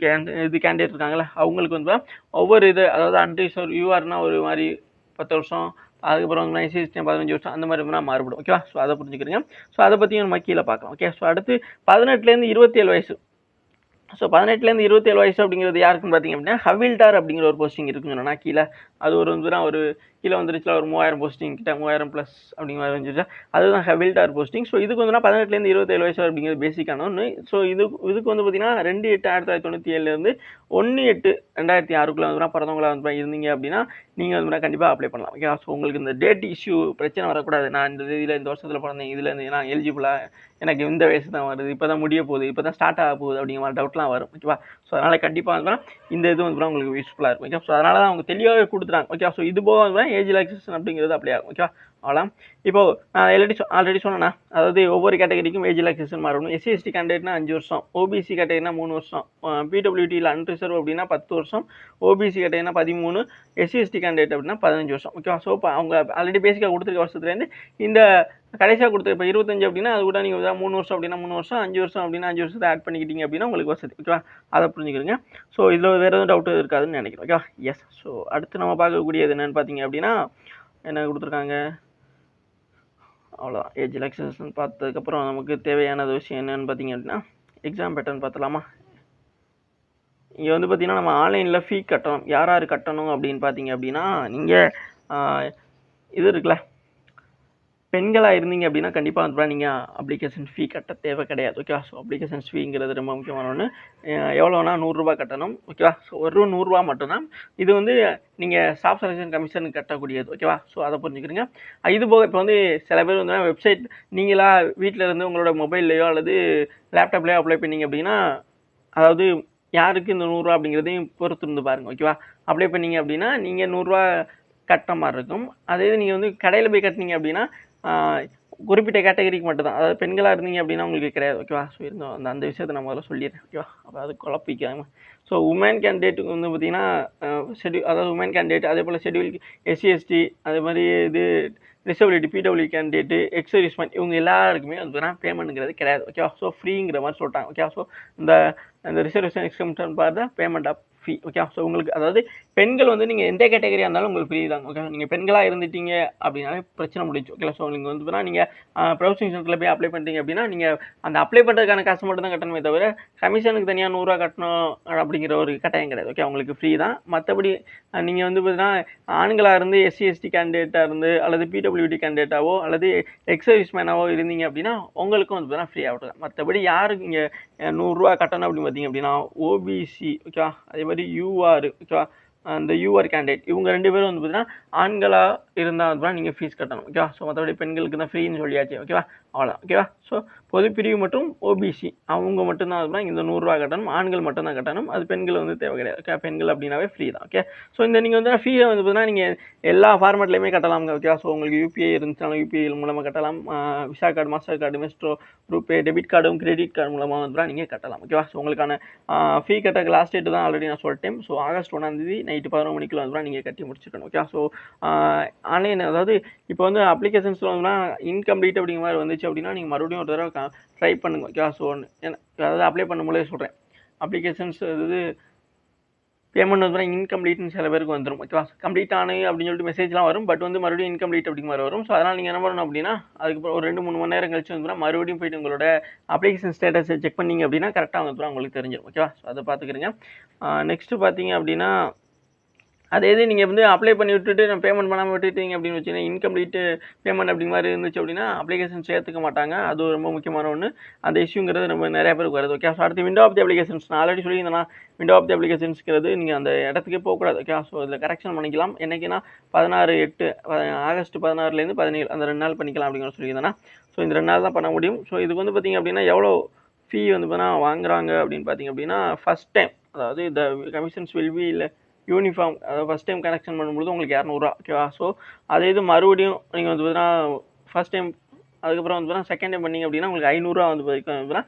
இது கேண்டிடேட் இருக்காங்களா அவங்களுக்கு வந்து ஒவ்வொரு இது அதாவது அன்ரிசர்வ் யூஆர்னா ஒரு மாதிரி 10 வருஷம், அதுக்கப்புறம் வந்து எஸ்சி எஸ்டி 15 வருஷம் அந்த மாதிரி மாறுபடும் ஓகேவா. ஸோ அதை புரிஞ்சுக்கிறீங்க. ஸோ அதை பற்றியும் நம்ம கீழே பார்க்கலாம் ஓகே. ஸோ அடுத்து 18லேருந்து 27 வயசு. ஸோ 18லேருந்து 27 வயசு அப்படிங்கிறது யாருக்குன்னு பார்த்தீங்க அப்படின்னா ஹவில்டார் அப்படிங்கிற ஒரு போஸ்டிங் இருக்குன்னு சொன்னால் கீழே அது ஒரு ஒரு கீழே வந்துருச்சுல ஒரு 3000 போஸ்டிங் கிட்ட 3000 ப்ளஸ் அப்படிங்கிற மாதிரி வந்துருச்சா அதுதான் ஹவில்டார் போஸ்டிங். ஸோ இதுக்கு வந்து 18லேருந்து 27 வயசு அப்படிங்கிறது பேசிக்கான ஒன்று. ஸோ இதுக்கு வந்து பார்த்தீங்கன்னா 2/8/1997 1/8/2006 வந்து பிறந்தவங்களா வந்து இருந்தீங்க அப்படின்னா நீங்கள் வந்து கண்டிப்பாக அப்ளை பண்ணலாம் ஓகே. ஸோ உங்களுக்கு இந்த டேட் இஷ்யூ பிரச்சனை வரக்கூடாது. நான் இந்த தேதியில் இந்த வருஷத்தில் பிறந்தேன், இதில் நான் எலிஜிபிளாக எனக்கு இந்த வயசு தான் வருது, இப்போ தான் முடிய போகுது, இப்போ தான் ஸ்டார்ட் ஆக போகுது அப்படிங்கிற மாதிரி டவுட்லாம் வரும் ஓகேவா. ஸோ அதனால் கண்டிப்பாக வந்து இந்த இது வந்து உங்களுக்கு யூஸ்ஃபுல்லாக இருக்கும் ஓகே. ஸோ அதனால தான் அவங்க தெளிவாகவே கொடுத்துறாங்க ஓகே. ஸோ இது போக வந்து ஏஜ் ரிலாக்ஸேஷன் அப்படிங்கிறது அப்ளை ஆகும் ஓகே. அவ்வளோ இப்போது நான் ஆல்ரெடி சொன்னேன்னா அதாவது ஒவ்வொரு கேட்டகரிக்கும் ஏஜ் ரிலாக்ஸேஷன் மாறணும். எஸ்சி எஸ்டி கேண்டிடேட்னா 5 வருஷம், ஓபிசி கேட்டகரினா 3 வருஷம், பிடபிள்யூடியில் அன்ரிசர்வ் அப்படின்னா 10 வருஷம், ஓபிசி கேட்டகரினா 13, எஸ்சி எஸ்டி கேண்டிடேட் அப்படின்னா 15 வருஷம் ஓகேவா. ஸோ இப்போ அவங்க ஆல்ரெடி பேசிக்காக கொடுத்துருக்க வருஷத்துலேருந்து இந்த கடைசியாக கொடுத்து இப்போ 25 அப்படின்னா அது கூட நீங்கள் 3 வருஷம் அப்படின்னா 3 வருஷம், 5 வருஷம் அப்படின்னா 5 வருஷத்தை ஆட் பண்ணிக்கிட்டீங்க அப்படின்னா உங்களுக்கு வசதி ஓகேவா. அதை புரிஞ்சுக்கிறீங்க. ஸோ இதில் வேறு எதுவும் டவுட் இருக்காதுன்னு நினைக்கிறேன் ஓகேவா. எஸ். ஸோ அடுத்து நம்ம பார்க்கக்கூடியது என்னென்னு பார்த்தீங்க அப்படின்னா என்ன கொடுத்துருக்காங்க அவ்வளோதான். ஏஜ் ரிலாக்ஸேஷன் பார்த்ததுக்கப்புறம் நமக்கு தேவையானது விஷயம் என்னென்னு பார்த்தீங்க அப்படின்னா எக்ஸாம் பேட்டர்ன் பார்த்துலாமா. இங்கே வந்து பார்த்தீங்கன்னா நம்ம ஆன்லைனில் ஃபீ கட்டணும். யார் யார் கட்டணும் அப்படின்னு பார்த்தீங்க அப்படின்னா நீங்கள் இது இருக்குல்ல பெண்களாக இருந்தீங்க அப்படின்னா கண்டிப்பாக வந்து நீங்கள் அப்ளிகேஷன் ஃபீ கட்ட தேவை கிடையாது ஓகேவா. ஸோ அப்ளிகேஷன் ஃபீங்கிறது ரொம்ப முக்கியமான ஒன்று. எவ்வளோனா 100 ரூபா கட்டணும் ஓகேவா. ஸோ ஒரு 100 ரூபா மட்டும்தான். இது வந்து நீங்கள் ஸ்டாஃப் செலெக்ஷன் கமிஷனுக்கு கட்டக்கூடியது ஓகேவா. ஸோ அதை புரிஞ்சுக்கிறீங்க. இது போக இப்போ வந்து சில பேர் வந்து வெப்சைட் நீங்களா வீட்டில் இருந்து உங்களோட மொபைல்லையோ அல்லது லேப்டாப்லேயோ அப்ளை பண்ணீங்க அப்படின்னா அதாவது யாருக்கு இந்த 100 ரூபா அப்படிங்கிறதையும் பொறுத்து இருந்து பாருங்கள் ஓகேவா. அப்ளை பண்ணீங்க அப்படின்னா நீங்கள் 100 ரூபா கட்டுற மாதிரி இருக்கும். அதே நீங்கள் வந்து கடையில் போய் கட்டினீங்க அப்படின்னா குறிப்பிட்ட கேட்டகரிக்கு மட்டும் தான், அதாவது பெண்களாக இருந்தீங்க அப்படின்னா உங்களுக்கு கிடையாது ஓகேவா. ஸோ இருந்தோம் அந்த விஷயத்தை நான் முதல்ல சொல்லிடுறேன் ஓகேவா. அப்போ அது குழப்பிக்காம. ஸோ உமன் கேண்டிடேட்டுக்கு வந்து பார்த்தீங்கன்னா அதாவது உமன் கேண்டிடேட் அதே போல் ஷெட்யூல் எஸ்சி எஸ்டி அதே மாதிரி இது டிசபிலிட்டி பிடபிள்யூ கேண்டிடேட்டு எக்ஸர்வீஸ்மேன் இவங்க எல்லாருக்குமே வந்து பார்த்தீங்கன்னா பேமெண்ட்டுங்கிறது கிடையாது ஓகேவா. ஸோ ஃப்ரீங்கிற மாதிரி சொல்லிட்டாங்க ஓகே. ஸோ இந்த ரிசர்வேஷன் எக்ஸம்ஷன் பார்த்தா payment of fee okay. So உங்களுக்கு அதாவது பெண்கள் வந்து நீங்கள் எந்த கேட்டகரியாக இருந்தாலும் உங்களுக்கு ஃப்ரீ தான் ஓகே. நீங்கள் பெண்களாக இருந்துட்டீங்க அப்படின்னாலே பிரச்சனை முடிச்சு ஓகே. ஸோ நீங்கள் வந்து பார்த்தீங்கன்னா நீங்கள் ப்ரௌசிங் சென்டரில் போய் அப்ளை பண்ணிட்டீங்க அப்படின்னா நீங்கள் அந்த அப்ளை பண்ணுறதுக்கான காசு மட்டும் தான் கட்டணுமே தவிர கமிஷனுக்கு தனியாக 100 ரூபா கட்டணும் அப்படிங்கிற ஒரு கட்டாயம் கிடையாது ஓகே. உங்களுக்கு ஃப்ரீ தான். மற்றபடி நீங்கள் வந்து பார்த்தீங்கன்னா ஆண்களாக இருந்து எஸ்சி எஸ்டி கேண்டிடேட்டாக இருந்து அல்லது பிடபிள்யூடி கேண்டிடேட்டாவோ அல்லது எக்ஸர்வீஸ்மேனாவோ இருந்தீங்க அப்படின்னா உங்களுக்கும் வந்து பார்த்தீங்கன்னா ஃப்ரீ ஆகிட்டு. மற்றபடி யாருக்கு இங்கே 100 ரூபா கட்டணும் அப்படின்னு பார்த்தீங்க அப்படின்னா ஓபிசி ஓகேவா அதே மாதிரி யூஆர் ஓகேவா அந்த யூஆர் கேண்டிடேட் இவங்க 2 பேரும் வந்து பார்த்தீங்கன்னா ஆண்களாக இருந்தால் வந்து நீங்கள் ஃபீஸ் கட்டணும் ஓகேவா. ஸோ மற்றபடி பெண்களுக்கு தான் ஃப்ரீன்னு சொல்லியாச்சு ஓகேவா. அவ்வளோதான் ஓகேவா. ஸோ பொதுப்பிரிவு மற்றும் ஓபிசி அவங்க மட்டும்தான் அதுதான் இந்த ரூ. 100 கட்டணும். ஆண்கள் மட்டும்தான் கட்டணும். அது பெண்கள் வந்து தேவை கிடையாது ஓகே. பெண்கள் அப்படின்னாவே ஃப்ரீ தான் ஓகே. ஸோ இந்த நீங்கள் வந்து ஃபீயை வந்து பார்த்தீங்கன்னா நீங்கள் எல்லா ஃபார்மேட்லையுமே கட்டலாம்ங்க ஓகேவா. ஸோ உங்களுக்கு யூபிஐ இருந்துச்சுனாலும் யூபிஐ மூலமாக கட்டலாம். Visa card, Master card, Maestro, RuPay, debit கார்டும் கிரெடிட் கார்டு மூலமாக வந்து நீங்கள் கட்டலாம் ஓகேவா. ஸோ உங்களுக்கான ஃபீ கட்ட லாஸ்ட் டேட்டு தான் ஆல்ரெடி நான் சொல்லிட்டேன். ஸோ ஆகஸ்ட் 1 நைட்டு 11 மணிக்குள்ள வந்து நீங்கள் கட்டி முடிச்சிருக்கணும் ஓகே. ஸோ ஆன்லைன் அதாவது இப்போ வந்து அப்ளிகேஷன்ஸில் வந்து இன்கம்ப்ளீட் அப்படிங்கிற மாதிரி வந்துச்சு அப்படின்னா நீங்கள் மறுபடியும் ஒரு தடவை ட்ரை பண்ணுங்க ஓகே. ஸோ அதாவது அப்ளை பண்ணும்போதே சொல்கிறேன், அப்ளிகேஷன்ஸ் இது பேமெண்ட் வந்து இன்கம்ப்ளீட்னு சில பேருக்கு வந்துடும் ஓகேவா. கம்ப்ளீட் ஆனு அப்படின்னு சொல்லிட்டு மெசேஜ்லாம் வரும், பட் வந்து மறுபடியும் இன்கம்ப்ளீட் அப்படிங்கிற மாதிரி வரும். ஸோ அதனால் நீங்கள் என்ன பண்ணணும் அப்படின்னா அதுக்கப்புறம் ஒரு 2-3 மணி நேரம் கழிச்சு வந்து மறுபடியும் போயிட்டு உங்களோட அப்ளிகேஷன் ஸ்டேட்டஸை செக் பண்ணிங்க அப்படின்னா கரெக்டாக வந்து உங்களுக்கு தெரிஞ்சிடும் ஓகேவா. ஸோ அதை பார்த்துக்கிறீங்க. நெக்ஸ்ட்டு பார்த்தீங்க அப்படின்னா அதே இது நீங்கள் வந்து அப்ளை பண்ணி விட்டுட்டு நான் பேமெண்ட் பண்ணாமல் விட்டுட்டீங்க அப்படின்னு வச்சுக்கோங்க, இன்கம்ப்ளீட் பேமெண்ட் அப்படி மாதிரி இருந்துச்சு அப்படின்னா அப்ளிகேஷன் சேர்த்துக்க மாட்டாங்க. அது ரொம்ப முக்கியமான ஒன்று. அந்த இஷ்யூங்கிறது ரொம்ப நிறைய பேருக்கு வருது ஓகே. ஸோ அடுத்து விண்டோ ஆஃப் தி அப்ளிகேஷன்ஸ் நான் ஆல்ரெடி சொல்லியிருந்தேன்னா விண்டோ ஆஃப் தி அப்ளிகேஷன்ஸ்ங்கிறது நீங்கள் அந்த இடத்துக்கே போகக்கூடாது ஓகே. ஸோ இதில் கரெக்ஷன் பண்ணிக்கலாம். என்றைக்குன்னா 16/8 ஆகஸ்ட் 16லேருந்து 17 அந்த 2 நாள் பண்ணிக்கலாம் அப்படிங்கிற சொல்லியிருந்தேன்னா. ஸோ இந்த 2 நாள் தான் பண்ண முடியும். ஸோ இதுக்கு வந்து பார்த்திங்க அப்படின்னா எவ்வளோ ஃபீ வந்து பார்த்தீங்கன்னா வாங்குறாங்க அப்படின்னு பார்த்தீங்க அப்படின்னா ஃபஸ்ட் டைம் அதாவது இந்த கமிஷன்ஸ் வில் பி இல்லை யூனிஃபார்ம் அதாவது ஃபஸ்ட் டைம் கனெக்ஷன் பண்ணும்போது உங்களுக்கு 200 ஓகேவா. ஸோ அதே இது மறுபடியும் நீங்கள் வந்து பார்த்தீங்கன்னா ஃபஸ்ட் டைம் அதுக்கப்புறம் வந்து பார்த்தீங்கன்னா செகண்ட் டைம் பண்ணிங்க அப்படின்னா உங்களுக்கு 500 வந்து பார்த்தீங்கன்னா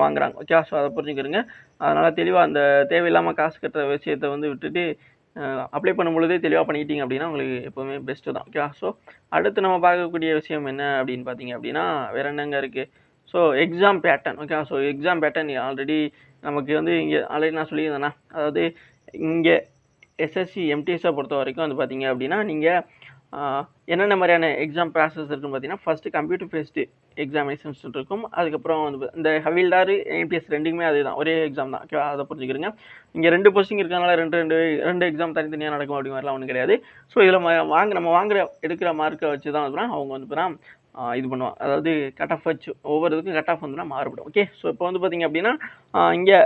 வாங்குறாங்க ஓகேவா. ஸோ அதை புரிஞ்சுக்கிறங்க. அதனால் தெளிவாக அந்த தேவையில்லாமல் காசு கட்டுற விஷயத்தை வந்து விட்டுட்டு அப்ளை பண்ணும்பொழுதே தெளிவாக பண்ணிக்கிட்டீங்க அப்படின்னா உங்களுக்கு எப்போவுமே பெஸ்ட்டு தான் ஓகேவா. ஸோ அடுத்து நம்ம பார்க்கக்கூடிய விஷயம் என்ன அப்படின்னு பார்த்தீங்க அப்படின்னா வேறு என்னங்க இருக்குது. So exam pattern okay. So exam pattern already நமக்கு வந்து இங்கே ஆல்ரெடி நான் சொல்லியிருந்தேன்னா அதாவது இங்கே எஸ்எஸ்சி எம்டிஎஸ்ஸை பொறுத்த வரைக்கும் வந்து பார்த்தீங்க அப்படின்னா நீங்கள் என்னென்ன மாதிரியான எக்ஸாம் ப்ராசஸ் இருக்குன்னு பார்த்தீங்கன்னா ஃபஸ்ட்டு கம்ப்யூட்டர் பேஸ்டு எக்ஸாமினேஷன்ஸ் இருக்கும். அதுக்கப்புறம் வந்து இந்த ஹவில்டார் எம்டிஎஸ் ரெண்டுக்குமே அதே தான், ஒரே எக்ஸாம் தான் ஓகேவா. அதை புரிஞ்சுக்கிறீங்க. இங்கே 2 போஸ்டிங் இருக்கிறதுனால ரெண்டு எக்ஸாம் தனித்தனியாக நடக்கும் அப்படி மாதிரிலாம் ஒன்றும் கிடையாது. ஸோ இதில் நம்ம எடுக்கிற மார்க்கை வச்சு தான் வந்து அவங்க வந்து பார்த்தீங்கன்னா இது பண்ணுவாங்க. அதாவது கட் ஆஃப் வச்சு ஒவ்வொரு இதுக்கும் கட் ஆஃப் வந்துன்னா மாறுபடும் ஓகே. ஸோ இப்போ வந்து பார்த்தீங்க அப்படின்னா இங்கே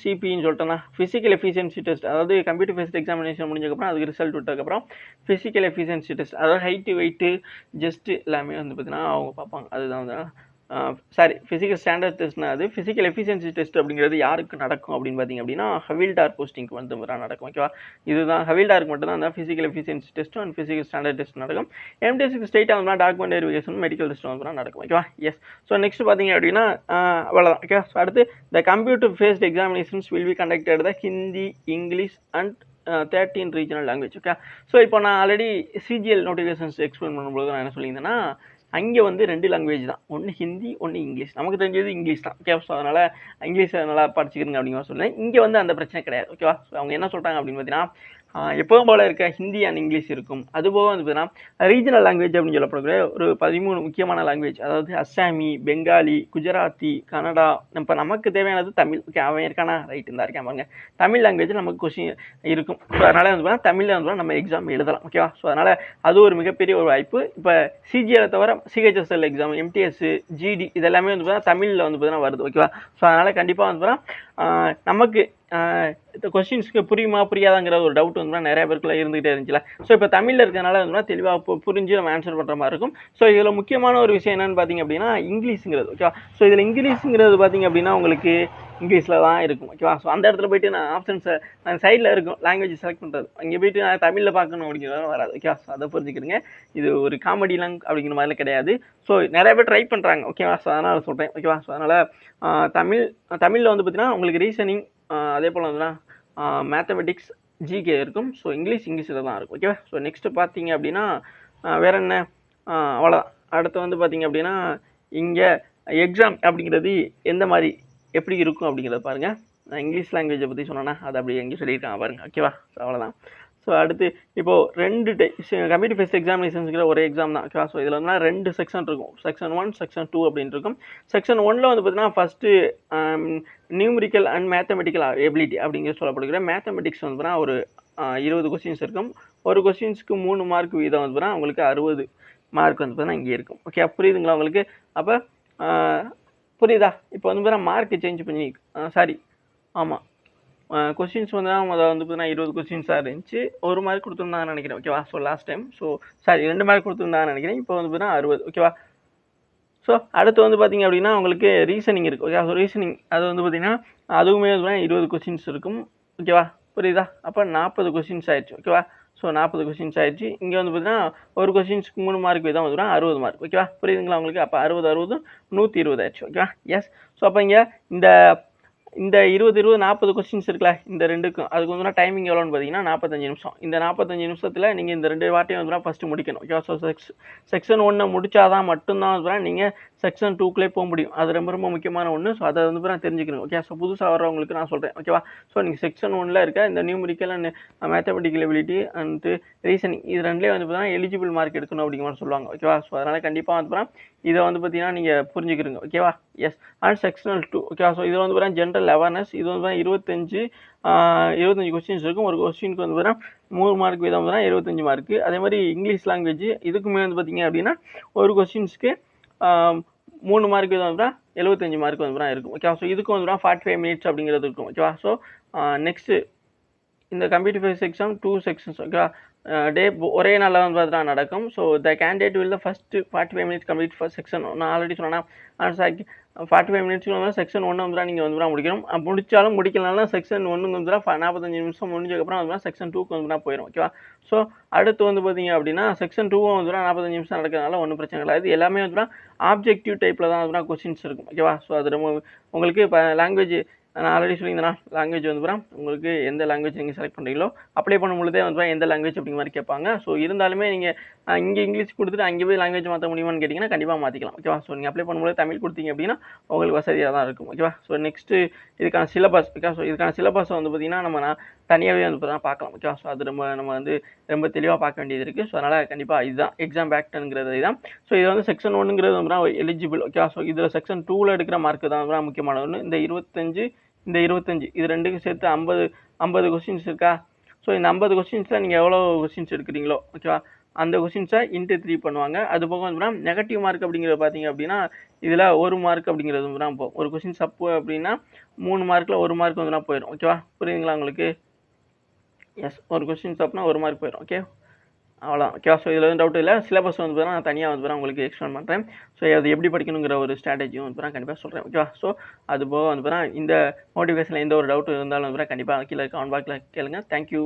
சிபின்னு சொல்லிட்டோன்னா ஃபிசிக்கல் எஃபிஷியன்சி டெஸ்ட் அதாவது கம்ப்யூட்டர் பேஸ்ட் எக்ஸாமினேஷன் முடிஞ்சதுக்கப்புறம் அதுக்கு ரிசல்ட் விட்டதுக்கப்புறம் ஃபிசிக்கல் எஃபிஷியன்சி டெஸ்ட் அதாவது ஹைட்டு வெயிட்டு ஜஸ்ட்டு எல்லாமே வந்து பார்த்தீங்கன்னா அவங்க பார்ப்பாங்க. அதுதான் வந்து ஃபிசிக்கல் ஸ்டாண்டர்ட் டெஸ்ட்னா அது ஃபிசிக்கல் எஃபிஷியன்சி டெஸ்ட் அப்படிங்கிறது யாருக்கு நடக்கும் அப்படின்னு பார்த்தீங்க அப்படின்னா ஹவில்டார் போஸ்டிங்க்கு வந்து நடக்கும் ஓகேவா. இதுதான் ஹவில்டாருக்கு மட்டும் தான் அந்த physical efficiency test and physical standard test நடக்கும். எம்டிஎஸ்க்கு ஸ்ட்ரெயிட்டாக வந்து டாக்குமெண்ட் வெரிஃபிகேஷன் மெடிக்கல் டெஸ்ட் வந்து நடக்கும் ஓகேவா. எஸ். ஸோ நெக்ஸ்ட் பார்த்தீங்க அப்படின்னா அவ்வளோதான் ஓகே. ஸோ அடுத்து the computer based examinations will be conducted the Hindi, English and 13 regional language okay. So இப்போ நான் ஆல்ரெடி சிஜிஎல் நோட்டிஃபிகேஷன்ஸ் எக்ஸ்பிளைன் பண்ணும்போது நான் என்ன சொல்லியிருந்தேன்னா அங்கே வந்து 2 லாங்குவேஜ் தான், ஒன்று ஹிந்தி ஒன்று இங்கிலீஷ். நமக்கு தெரிஞ்சது இங்கிலீஷ் தான் ஓகே. ஸோ அதனால் இங்கிலீஷை நல்லா படிச்சுக்கிறங்க அப்படிங்கிற சொல்லுவேன். இங்கே வந்து அந்த பிரச்சனை கிடையாது ஓகேவா. ஸோ அவங்க என்ன சொல்கிறாங்க அப்படின்னு பார்த்தீங்கன்னா எப்போவும் போல் இருக்க ஹிந்தி அண்ட் இங்கிலீஷ் இருக்கும். அதுபோக வந்து பார்த்தீங்கன்னா ரீஜனல் லாங்குவேஜ் அப்படின்னு சொல்லப்படக்கூடிய ஒரு 13 முக்கியமான லாங்குவேஜ் அதாவது அஸ்ஸாமி, பெங்காலி, குஜராத்தி, கன்னடா. இப்போ நமக்கு தேவையானது தமிழ் ஓகே. அவன் இருக்கானா ரைட் இருந்தா இருக்கேன் பாருங்க. தமிழ் லாங்குவேஜ் நமக்கு கொஸ்டின் இருக்கும். ஸோ அதனால் வந்து பார்த்தீங்கன்னா தமிழில் வந்து நம்ம எக்ஸாம் எழுதலாம் ஓகேவா. ஸோ அதனால் அது ஒரு மிகப்பெரிய ஒரு வாய்ப்பு. இப்போ சிஜிஎலை தவிர சிஹெச்எஸ்எல் எக்ஸாம், எம்டிஎஸ், ஜிடி இதெல்லாமே வந்து பார்த்தீங்கன்னா தமிழில் வந்து பார்த்தீங்கன்னா வருது ஓகேவா. ஸோ அதனால் கண்டிப்பாக வந்து பார்த்தீங்கன்னா நமக்கு இந்த கொஸ்டின்ஸ்க்கு புரியுமா புரியாதாங்கிற ஒரு டவுட் வந்து நிறைய பேருக்குள்ள இருந்துகிட்டே இருந்துச்சுல. ஸோ இப்போ தமிழில் இருக்கிறனால வந்து தெளிவாக புரிஞ்சு நம்ம ஆன்சர் பண்ணுற மாதிரி இருக்கும். ஸோ இதில் முக்கியமான ஒரு விஷயம் என்னென்னு பார்த்தீங்க அப்படின்னா இங்கிலீஷுங்கிறது ஓகேவா. ஸோ இதில் இங்கிலீஷுங்கிறது பார்த்தீங்க அப்படின்னா உங்களுக்கு இங்கிலீஷில் தான் இருக்கும் ஓகேவா. ஸோ அந்த இடத்துல போய்ட்டு நான் ஆப்ஷன்ஸை சைடில் இருக்கும் லாங்குவேஜ் செலக்ட் பண்ணுறது, அங்கே போய்ட்டு நான் தமிழில் பார்க்கணும் அப்படிங்கிறது வராது ஓகேவா. ஸோ அதை புரிஞ்சுக்கிறீங்க. இது ஒரு காமெடி லாங் அப்படிங்கிற மாதிரிலாம் கிடையாது. ஸோ நிறைய பேர் ட்ரை பண்ணுறாங்க ஓகேவா. ஸோ அதனால் சொல்கிறேன் ஓகேவா. ஸோ அதனால் தமிழில் வந்து பார்த்தீங்கன்னா உங்களுக்கு ரீசனிங் அதே போல் வந்துன்னா மேத்தமெட்டிக்ஸ், ஜிகே இருக்கும். ஸோ இங்கிலீஷில் தான் இருக்கும் ஓகேவா. ஸோ நெக்ஸ்ட்டு பார்த்தீங்க அப்படின்னா வேறு என்ன அவ்வளோதான். அடுத்து வந்து பார்த்தீங்க அப்படின்னா இங்கே எக்ஸாம் அப்படிங்கிறது எந்த மாதிரி எப்படி இருக்கும் அப்படிங்கிறத பாருங்கள். நான் இங்கிலீஷ் லாங்குவேஜை பற்றி சொன்னேன்னா அது அப்படி எங்கேயும் சொல்லியிருக்காங்க பாருங்கள் ஓகேவா. ஸோ அவ்வளோதான். ஸோ அடுத்து இப்போது 2 கம்ப்யூட்டர் பேஸ்ட் எக்ஸாமினேஷன்ஸுங்கிற ஒரு எக்ஸாம் தான் ஓகேவா. ஸோ இதில் வந்து 2 செக்ஷன் இருக்கும், செக்ஷன் 1 செக்ஷன் 2 அப்படின்னு இருக்கும். செக்ஷன் 1ல் வந்து பார்த்தீங்கன்னா first numerical and mathematical ability அப்படிங்கிற சொல்லப்படுகிற மேத்தமெட்டிக்ஸ் வந்து பார்த்தீங்கன்னா ஒரு 20 கொஸ்டின்ஸ் இருக்கும். ஒரு கொஸ்டின்ஸ்க்கு 3 மார்க் வீதம் வந்து பார்த்தீங்கன்னா உங்களுக்கு 60 மார்க் வந்து பார்த்தீங்கன்னா இங்கே இருக்கும் ஓகே. புரியுதுங்களா உங்களுக்கு? அப்போ புரியுதா? இப்போ வந்து பார்த்தீங்கன்னா மார்க் சேஞ்ச் பண்ணி ஆமாம் கொஸ்டின்ஸ் வந்து அதை வந்து பார்த்தீங்கன்னா 20 கொஸ்டின்ஸாக இருந்துச்சு. 1 மார்க் கொடுத்துருந்தாங்கன்னு நினைக்கிறேன் ஓகேவா. ஸோ லாஸ்ட் டைம் 2 மார்க் கொடுத்துருந்தாங்கன்னு நினைக்கிறேன். இப்போ வந்து பார்த்தீங்கன்னா 60 ஓகேவா. ஸோ அடுத்து வந்து பார்த்தீங்க அப்படின்னா உங்களுக்கு ரீசனிங் இருக்குது. ஓகே, ஸோ ரீசனிங் அது வந்து பார்த்தீங்கன்னா அதுவுமே வந்து 20 கொஸ்டின்ஸ் இருக்கும். ஓகேவா, புரியுதா? அப்போ 40 கொஸ்டின்ஸ் ஆயிடுச்சு. ஓகேவா, ஸோ 40 கொஸ்டின்ஸ் ஆயிடுச்சு. இங்கே வந்து பார்த்தீங்கன்னா ஒரு கொஸ்டின்ஸ்க்கு 3 மார்க் தான் வந்து 60 மார்க். ஓகேவா, புரியுதுங்களா உங்களுக்கு? அப்போ 60 60 120 ஆயிடுச்சு. ஓகேவா, எஸ். ஸோ அப்போ இங்கே இந்த இந்த 20 20 40 கொஸ்டின்ஸ் இருக்குல்ல, இந்த ரெண்டுக்கும் அதுக்கு வந்து டைமிங் எவ்வளோன்னு பார்த்தீங்கன்னா 45 நிமிஷம். இந்த 45 நிமிஷத்தில் நீங்கள் இந்த 2 வாட்டியும் வந்து ஃபஸ்ட்டு முடிக்கணும். ஓகேவா, ஸோ செக்ஷன் 1 முடிச்சாதான் மட்டும்தான் வந்து நீங்கள் செக்ஷன் 2க்குள்ளே போக முடியும். அது ரொம்ப ரொம்ப முக்கியமான ஒன்று. ஸோ அதை வந்து தெரிஞ்சுக்கணும். ஓகே, ஸோ புதுசாக வர்றவங்களுக்கு நான் சொல்கிறேன். ஓகேவா, ஸோ நீங்கள் செக்ஷன் 1ல் இருக்க இந்த numerical and mathematical ability and reasoning இது ரெண்டுலேயே வந்து பார்த்தீங்கன்னா எலிஜிபிள் மார்க் எடுக்கணும் அப்படிங்கிற மாதிரி சொல்லுவாங்க. ஓகேவா, ஸோ அதனால் கண்டிப்பாக வந்து இதை வந்து பார்த்தீங்கன்னா நீங்கள் புரிஞ்சுக்கிறீங்க. ஓகேவா, எஸ். And sectional 2. ஓகேவா, ஸோ இது வந்து பார்த்தீங்கன்னா ஜென்ரல் அவேர்னஸ். இது வந்து 25 கொஸ்டின்ஸ் இருக்கும். ஒரு கொஸ்டினுக்கு வந்து பார்த்தீங்கன்னா 3 மார்க் வீதம் வந்து 25 மார்க்கு. அதே மாதிரி இங்கிலீஷ் லாங்குவேஜ் இதுக்குமே வந்து பார்த்தீங்க அப்படின்னா ஒரு கொஸ்டின்ஸ்க்கு 3 மார்க் வீதம் வந்து 75 மார்க் வந்து இருக்கும். ஓகேவா, ஸோ இதுக்கு வந்து 45 மினிட்ஸ் அப்படிங்கிறது இருக்கும். ஓகேவா, ஸோ நெக்ஸ்ட்டு இந்த கம்ப்யூட்டர் பேஸ்ட் எக்ஸாம் 2 செக்ஷன்ஸ். ஓகேவா, டே ஒரே நாளில் வந்து பார்த்தா நடக்கும். So the candidate will first 45 minutes complete first section. நான் ஆல்ரெடி சொன்னேன் 45 மினிட்ஸ்க்கு வந்து செக்ஷன் 1 வந்து நீங்கள் வந்து முடிக்கணும். முடிச்சாலும் முடிக்கலனாலும் செக்ஷன் 1 வந்து 45 நிமிஷம் முடிஞ்சதுக்கப்புறம் வந்து செக்ஷன் 2க்கு வந்து போயிடும். ஓகேவா, ஸோ அடுத்து வந்து பார்த்தீங்க அப்படின்னா செக்ஷன் 2 வந்து 45 நிமிஷம் நடக்கிறதுனால ஒன்றும் பிரச்சனை கிடையாது. எல்லாமே வந்து ஆப்ஜெக்டிவ் டைப்பில் தான் வந்து கொஸ்டின்ஸ் இருக்கும். ஓகேவா, ஸோ அது ரொம்ப உங்களுக்கு இப்போ லாங்குவேஜ் நான் ஆல்ரெடி சொல்லியிருந்தேன். லாங்குவேஜ் வந்து உங்களுக்கு எந்த லாங்குவேஜ் நீங்கள் செலக்ட் பண்ணுறீங்களோ அப்ளை பண்ணும்பொழுதே வந்து எந்த லாங்குவேஜ் அப்படிங்கிற மாதிரி கேட்பாங்க. ஸோ இருந்தாலுமே நீங்கள் இங்கே இங்கிலீஷ் கொடுத்துட்டு அங்கே போய் லாங்குவேஜ் மாற்ற முடியுமான்னு கேட்டிங்கன்னா கண்டிப்பாக மாற்றிக்கலாம். ஓகேவா, ஸோ நீங்கள் அப்ளை பண்ணும்போது தமிழ் கொடுத்தீங்க அப்படின்னா உங்களுக்கு வசதியாக தான் இருக்கும். ஓகேவா, ஸோ நெக்ஸ்ட்டு இதுக்கான சிலபஸ். ஓகே, ஸோ இதுக்கான சிலபஸ் வந்து பார்த்திங்கன்னா நம்ம தனியாகவே வந்து தான் பார்க்கலாம். ஓகேவா, ஸோ அது நம்ம வந்து ரொம்ப தெளிவாக பார்க்க வேண்டியது இருக்குது. ஸோ அதனால் கண்டிப்பாக இதுதான் எக்ஸாம் பேக்டுங்கிறது இதுதான். ஸோ இது வந்து செக்ஷன் 1ங்கிறது வந்து எலிஜிபிள். ஓகேவா, ஸோ இதில் செக்ஷன் 2ல் எடுக்கிற மார்க்கு தான் முக்கியமான ஒன்று. இந்த 25 இது ரெண்டுக்கும் சேர்த்து 50 கொஸ்டின்ஸ் இருக்கா? ஸோ இந்த 50 கொஸ்டின்ஸில் நீங்கள் எவ்வளோ கொஸ்டின்ஸ் எடுக்கிறீங்களோ ஓகேவா, அந்த கொஸ்டின்ஸை இன்ட்டு 3 பண்ணுவாங்க. அது போக வந்து நெகட்டிவ் மார்க் அப்படிங்கிறது பார்த்தீங்க அப்படின்னா இதில் 1 மார்க் அப்படிங்கிறது வந்து போகும். ஒரு கொஸ்டின் தப்பு அப்படின்னா 3 மார்க்கில் 1 மார்க் வந்து போயிடும். ஓகேவா, புரியுதுங்களா உங்களுக்கு? எஸ், ஒரு கொஸ்டின் தப்புனா 1 மார்க் போயிடும். ஓகே, அவ்வளோதான். ஓகே, ஸோ இதில் டவுட் இல்லை. சிலபஸ் வந்து நான் தனியாக வந்து உங்களுக்கு எக்ஸ்பிளைன் பண்ணுறேன். ஸோ அது எப்படி படிக்கணுங்கிற ஒரு ஸ்ட்ராட்டஜியும் வந்து கண்டிப்பாக சொல்கிறேன். ஓகேவா, ஸோ அது போக வந்து இந்த நோட்டிஃபிகேஷனில் எந்த ஒரு டவுட் இருந்தாலும் வந்து கண்டிப்பாக கீழே கமெண்ட் பாக்ஸில் கேளுங்க. தேங்க்யூ.